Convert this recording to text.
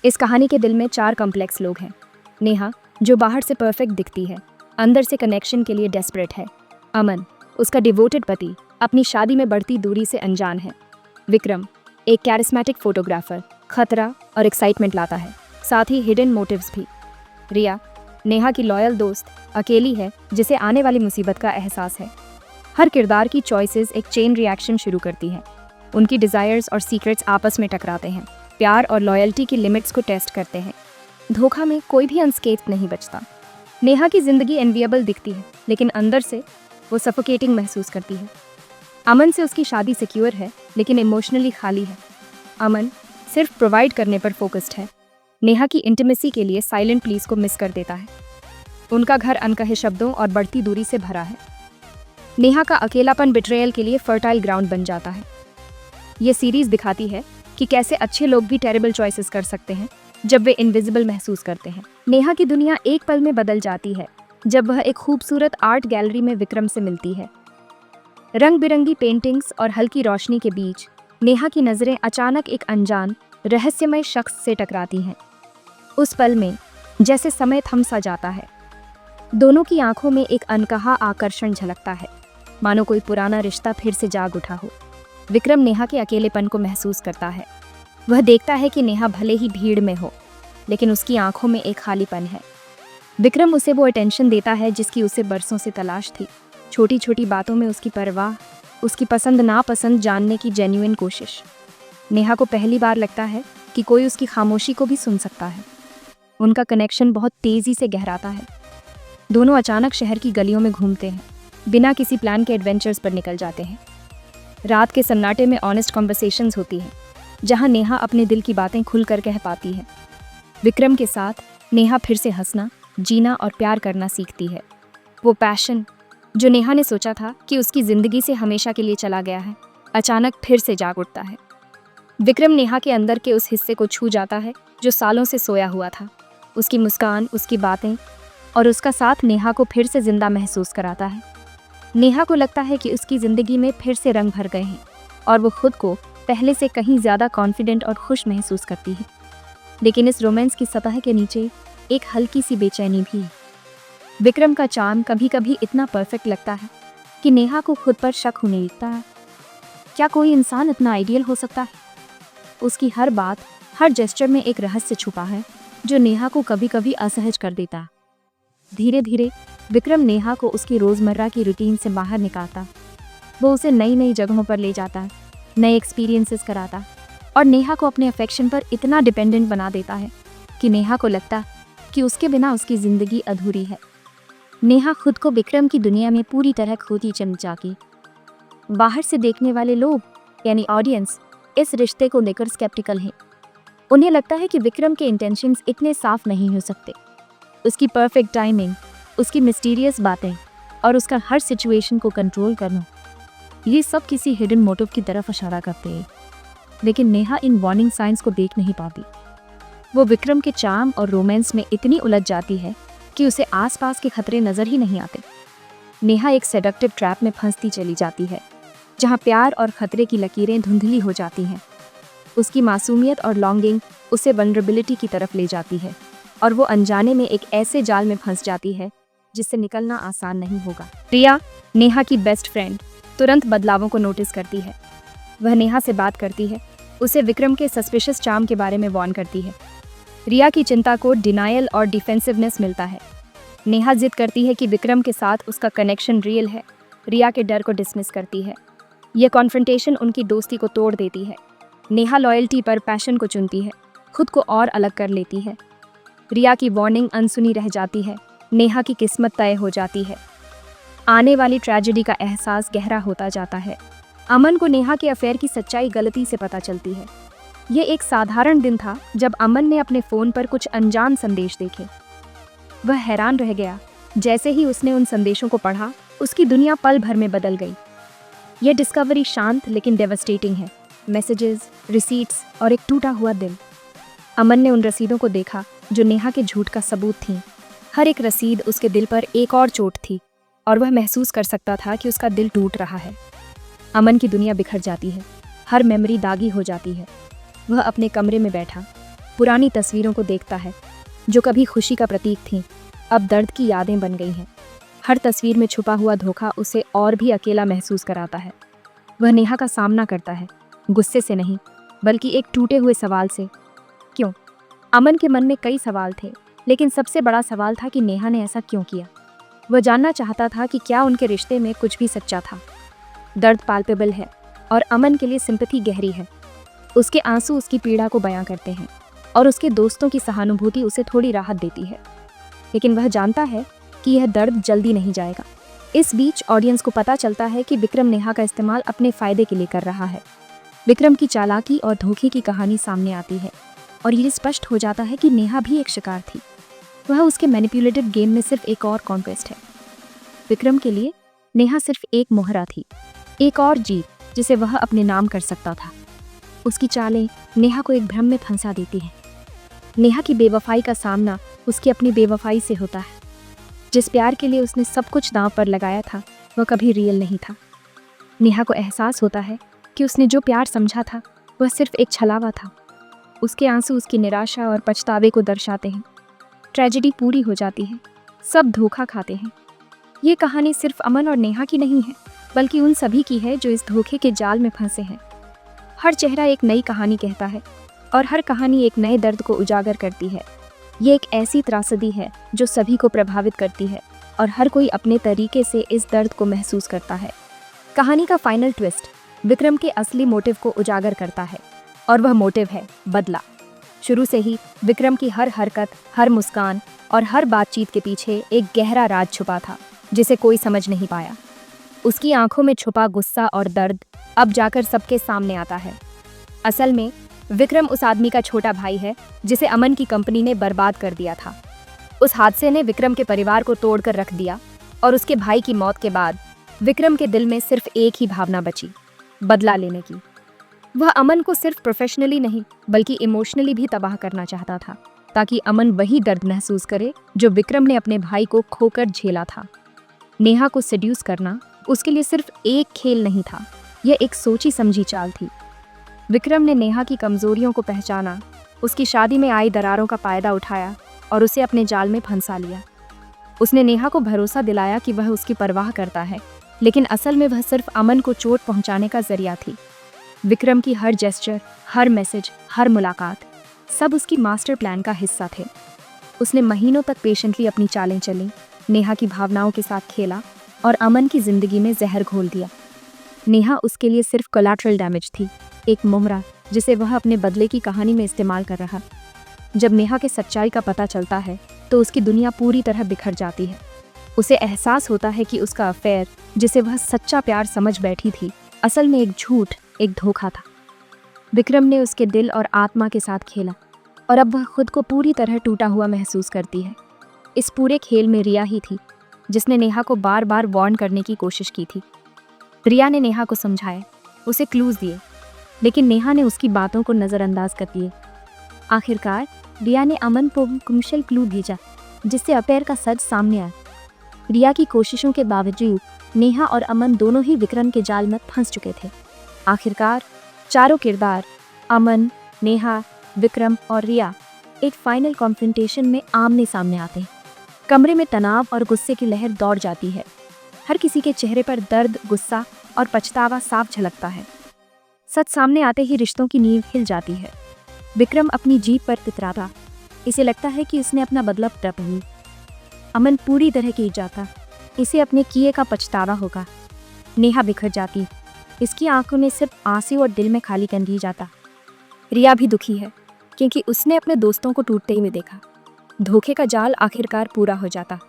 इस कहानी के दिल में 4 कॉम्प्लेक्स लोग हैं। नेहा, जो बाहर से परफेक्ट दिखती है, अंदर से कनेक्शन के लिए डेस्परेट है। अमन, उसका डिवोटेड पति, अपनी शादी में बढ़ती दूरी से अनजान है। विक्रम, एक कैरिस्मेटिक फोटोग्राफर, खतरा और एक्साइटमेंट लाता है, साथ ही हिडन मोटिव्स भी। रिया, नेहा की लॉयल दोस्त, अकेली है जिसे आने वाली मुसीबत का एहसास है। हर किरदार की चॉइसेस एक चेन रिएक्शन शुरू करती हैं। उनकी डिज़ायर्स और सीक्रेट्स आपस में टकराते हैं, प्यार और लॉयल्टी की लिमिट्स को टेस्ट करते हैं। धोखा में कोई भी अनस्केथ्ड नहीं बचता। नेहा की जिंदगी एनविएबल दिखती है, लेकिन अंदर से वो सफोकेटिंग महसूस करती है। अमन से उसकी शादी सिक्योर है, लेकिन इमोशनली खाली है। अमन सिर्फ प्रोवाइड करने पर फोकस्ड है। नेहा की इंटीमेसी के लिए साइलेंट प्लीज को मिस कर देता है। उनका घर अनकहे शब्दों और बढ़ती दूरी से भरा है। नेहा का अकेलापन बिट्रेयल के लिए फर्टाइल ग्राउंड बन जाता है। ये सीरीज दिखाती है कि कैसे अच्छे लोग भी टेरिबल चॉइसेस कर सकते हैं जब वे इनविजिबल महसूस करते हैं। नेहा की दुनिया एक पल में बदल जाती है जब वह एक खूबसूरत आर्ट गैलरी में विक्रम से मिलती है। रंग बिरंगी पेंटिंग्स और हल्की रोशनी के बीच नेहा की नज़रें अचानक एक अनजान, रहस्यमय शख्स से टकराती हैं। उस पल में जैसे समय थम सा जाता है। दोनों की आंखों में एक अनकहा आकर्षण झलकता है, मानो कोई पुराना रिश्ता फिर से जाग उठा हो। विक्रम नेहा के अकेलेपन को महसूस करता है। वह देखता है कि नेहा भले ही भीड़ में हो, लेकिन उसकी आंखों में एक खालीपन है। विक्रम उसे वो अटेंशन देता है जिसकी उसे बरसों से तलाश थी। छोटी छोटी बातों में उसकी परवाह, उसकी पसंद नापसंद जानने की जेन्युइन कोशिश। नेहा को पहली बार लगता है कि कोई उसकी खामोशी को भी सुन सकता है। उनका कनेक्शन बहुत तेज़ी से गहराता है। दोनों अचानक शहर की गलियों में घूमते हैं, बिना किसी प्लान के एडवेंचर्स पर निकल जाते हैं। रात के सन्नाटे में ऑनेस्ट कॉन्वर्सेशंस होती हैं, जहां नेहा अपने दिल की बातें खुलकर कह पाती है। विक्रम के साथ नेहा फिर से हंसना, जीना और प्यार करना सीखती है। वो पैशन जो नेहा ने सोचा था कि उसकी ज़िंदगी से हमेशा के लिए चला गया है, अचानक फिर से जाग उठता है। विक्रम नेहा के अंदर के उस हिस्से को छू जाता है जो सालों से सोया हुआ था। उसकी मुस्कान, उसकी बातें और उसका साथ नेहा को फिर से जिंदा महसूस कराता है। नेहा को लगता है कि उसकी ज़िंदगी में फिर से रंग भर गए हैं और वो खुद को पहले से कहीं ज़्यादा कॉन्फिडेंट और खुश महसूस करती है। लेकिन इस रोमांस की सतह के नीचे एक हल्की सी बेचैनी भी है। विक्रम का चार्म कभी कभी इतना परफेक्ट लगता है कि नेहा को खुद पर शक होने लगता है। क्या कोई इंसान इतना आइडियल हो सकता है? उसकी हर बात, हर जेस्चर में एक रहस्य छुपा है जो नेहा को कभी कभी असहज कर देता। धीरे धीरे विक्रम नेहा को उसकी रोज़मर्रा की रूटीन से बाहर निकालता। वो उसे नई नई जगहों पर ले जाता, नए एक्सपीरियंसेस कराता और नेहा को अपने अफेक्शन पर इतना डिपेंडेंट बना देता है कि नेहा को लगता कि उसके बिना उसकी ज़िंदगी अधूरी है। नेहा खुद को विक्रम की दुनिया में पूरी तरह खोती चल जाती। बाहर से देखने वाले लोग यानी ऑडियंस इस रिश्ते को लेकर स्केप्टिकल हैं। उन्हें लगता है कि विक्रम के इंटेंशंस इतने साफ नहीं हो सकते। उसकी परफेक्ट टाइमिंग, उसकी मिस्टीरियस बातें और उसका हर सिचुएशन को कंट्रोल करना, ये सब किसी हिडन मोटिव की तरफ इशारा करते हैं। लेकिन नेहा इन वार्निंग साइंस को देख नहीं पाती। वो विक्रम के चार्म और रोमांस में इतनी उलझ जाती है कि उसे आसपास के खतरे नजर ही नहीं आते। नेहा एक सेडक्टिव ट्रैप में फंसती चली जाती है, जहाँ प्यार और खतरे की लकीरें धुंधली हो जाती हैं। उसकी मासूमियत और लॉन्गिंग उसे वल्नरेबिलिटी की तरफ ले जाती है और वो अनजाने में एक ऐसे जाल में फंस जाती है जिससे निकलना आसान नहीं होगा। रिया, नेहा की बेस्ट फ्रेंड, तुरंत बदलावों को नोटिस करती है। वह नेहा से बात करती है, उसे विक्रम के सस्पिशियस चार्म के बारे में वार्न करती है। रिया की चिंता को डिनायल और डिफेंसिवनेस मिलता है। नेहा जिद करती है कि विक्रम के साथ उसका कनेक्शन रियल है। रिया के डर को डिसमिस करती है। यह कॉन्फ्रंटेशन उनकी दोस्ती को तोड़ देती है। नेहा लॉयल्टी पर पैशन को चुनती है, खुद को और अलग कर लेती है। रिया की वार्निंग अनसुनी रह जाती है। नेहा की किस्मत तय हो जाती है। आने वाली ट्रेजेडी का एहसास गहरा होता जाता है। अमन को नेहा के अफेयर की सच्चाई गलती से पता चलती है। यह एक साधारण दिन था जब अमन ने अपने फ़ोन पर कुछ अनजान संदेश देखे। वह हैरान रह गया। जैसे ही उसने उन संदेशों को पढ़ा, उसकी दुनिया पल भर में बदल गई। यह डिस्कवरी शांत लेकिन डेवस्टेटिंग है। मैसेजेस, रिसीट्स और एक टूटा हुआ दिल। अमन ने उन रसीदों को देखा जो नेहा के झूठ का सबूत थीं। हर एक रसीद उसके दिल पर एक और चोट थी और वह महसूस कर सकता था कि उसका दिल टूट रहा है। अमन की दुनिया बिखर जाती है, हर मेमोरी दागी हो जाती है। वह अपने कमरे में बैठा, पुरानी तस्वीरों को देखता है जो कभी खुशी का प्रतीक थीं, अब दर्द की यादें बन गई हैं। हर तस्वीर में छुपा हुआ धोखा उसे और भी अकेला महसूस कराता है। वह नेहा का सामना करता है, गुस्से से नहीं बल्कि एक टूटे हुए सवाल से, क्यों? अमन के मन में कई सवाल थे, लेकिन सबसे बड़ा सवाल था कि नेहा ने ऐसा क्यों किया। वह जानना चाहता था कि क्या उनके रिश्ते में कुछ भी सच्चा था। दर्द पाल्पेबल है और अमन के लिए सिंपैथी गहरी है। उसके आंसू उसकी पीड़ा को बयां करते हैं और उसके दोस्तों की सहानुभूति उसे थोड़ी राहत देती है, लेकिन वह जानता है कि यह दर्द जल्दी नहीं जाएगा। इस बीच ऑडियंस को पता चलता है कि विक्रम नेहा का इस्तेमाल अपने फायदे के लिए कर रहा है। विक्रम की चालाकी और धोखे की कहानी सामने आती है और ये स्पष्ट हो जाता है कि नेहा भी एक शिकार थी। वह उसके मैनिपुलेटिव गेम में सिर्फ एक और कॉन्क्वेस्ट है। विक्रम के लिए नेहा सिर्फ एक मोहरा थी, एक और जीत जिसे वह अपने नाम कर सकता था। उसकी चालें नेहा को एक भ्रम में फंसा देती हैं। नेहा की बेवफाई का सामना उसकी अपनी बेवफाई से होता है। जिस प्यार के लिए उसने सब कुछ दांव पर लगाया था वह कभी रियल नहीं था। नेहा को एहसास होता है कि उसने जो प्यार समझा था वह सिर्फ एक छलावा था। उसके आंसू उसकी निराशा और पछतावे को दर्शाते हैं। ट्रेजेडी पूरी हो जाती है, सब धोखा खाते हैं। ये कहानी सिर्फ अमन और नेहा की नहीं है, बल्कि उन सभी की है जो इस धोखे के जाल में फंसे हैं। हर चेहरा एक नई कहानी कहता है और हर कहानी एक नए दर्द को उजागर करती है। ये एक ऐसी त्रासदी है जो सभी को प्रभावित करती है और हर कोई अपने तरीके से इस दर्द को महसूस करता है। कहानी का फाइनल ट्विस्ट विक्रम के असली मोटिव को उजागर करता है और वह मोटिव है बदला। शुरू से ही विक्रम की हर हरकत, हर मुस्कान और हर बातचीत के पीछे एक गहरा राज छुपा था जिसे कोई समझ नहीं पाया। उसकी आंखों में छुपा गुस्सा और दर्द अब जाकर सबके सामने आता है। असल में विक्रम उस आदमी का छोटा भाई है जिसे अमन की कंपनी ने बर्बाद कर दिया था। उस हादसे ने विक्रम के परिवार को तोड़कर रख दिया और उसके भाई की मौत के बाद विक्रम के दिल में सिर्फ एक ही भावना बची, बदला लेने की। वह अमन को सिर्फ प्रोफेशनली नहीं बल्कि इमोशनली भी तबाह करना चाहता था, ताकि अमन वही दर्द महसूस करे जो विक्रम ने अपने भाई को खोकर झेला था। नेहा को सेड्यूस करना उसके लिए सिर्फ एक खेल नहीं था, यह एक सोची समझी चाल थी। विक्रम ने नेहा की कमजोरियों को पहचाना, उसकी शादी में आई दरारों का फायदा उठाया और उसे अपने जाल में फंसा लिया। उसने नेहा को भरोसा दिलाया कि वह उसकी परवाह करता है, लेकिन असल में वह सिर्फ अमन को चोट पहुंचाने का जरिया थी। विक्रम की हर जेस्चर, हर मैसेज, हर मुलाकात, सब उसकी मास्टर प्लान का हिस्सा थे। उसने महीनों तक पेशेंटली अपनी चालें चली, नेहा की भावनाओं के साथ खेला और अमन की जिंदगी में जहर घोल दिया। नेहा उसके लिए सिर्फ कोलैटरल डैमेज थी, एक मुमरा जिसे वह अपने बदले की कहानी में इस्तेमाल कर रहा। जब नेहा के सच्चाई का पता चलता है तो उसकी दुनिया पूरी तरह बिखर जाती है। उसे एहसास होता है कि उसका अफेयर, जिसे वह सच्चा प्यार समझ बैठी थी, असल में एक झूठ, एक धोखा था। विक्रम ने उसके दिल और आत्मा के साथ खेला और अब वह खुद को पूरी तरह टूटा हुआ महसूस करती है। इस पूरे खेल में रिया ही थी जिसने नेहा को बार बार वार्न करने की कोशिश की थी। रिया ने नेहा को समझाया, उसे क्लूज दिए, लेकिन नेहा ने उसकी बातों को नज़रअंदाज कर दिए। आखिरकार रिया ने अमन को क्रूशियल क्लू भेजा जिससे अफेयर का सच सामने आया। रिया की कोशिशों के बावजूद नेहा और अमन दोनों ही विक्रम के जाल में फंस चुके थे। आखिरकार चारों किरदार, अमन, नेहा, विक्रम और रिया, एक फाइनल कॉन्फ्रंटेशन में आमने सामने आते हैं। कमरे में तनाव और गुस्से की लहर दौड़ जाती है। हर किसी के चेहरे पर दर्द, गुस्सा और पछतावा साफ झलकता है। सच सामने आते ही रिश्तों की नींव हिल जाती है। विक्रम अपनी जीप पर तितराता, इसे लगता है कि इसने अपना बदला तब ली। अमन पूरी तरह गिर जाता, इसे अपने किए का पछतावा होगा। नेहा बिखर जाती, इसकी आंखों में सिर्फ आंसू और दिल में खालीपन रह जाता। रिया भी दुखी है क्योंकि उसने अपने दोस्तों को टूटते हुए देखा। धोखे का जाल आखिरकार पूरा हो जाता।